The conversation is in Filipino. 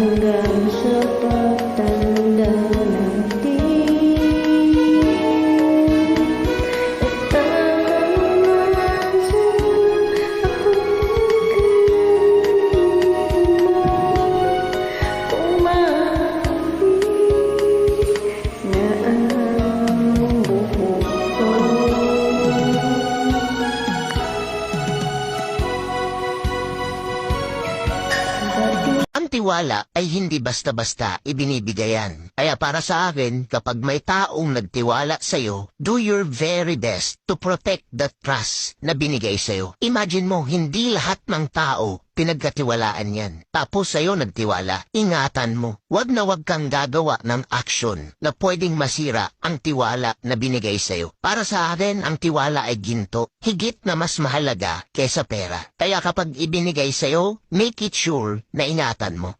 hanggang sa pagtanda natin. At tama naman sa'yo ako kailangan mo. Kung maaari na ang buhok ko. Ang tiwala ay hindi basta-basta ibinibigayan. Kaya para sa akin, kapag may taong nagtiwala sa'yo, do your very best to protect that trust na binigay sa'yo. Imagine mo, hindi lahat ng tao pinagkatiwalaan yan. Tapos sa'yo nagtiwala, ingatan mo. Wag na wag kang gagawa ng aksyon na pwedeng masira ang tiwala na binigay sa'yo. Para sa akin, ang tiwala ay ginto, higit na mas mahalaga kesa pera. Kaya kapag ibinigay sa'yo, make it sure na ingatan mo.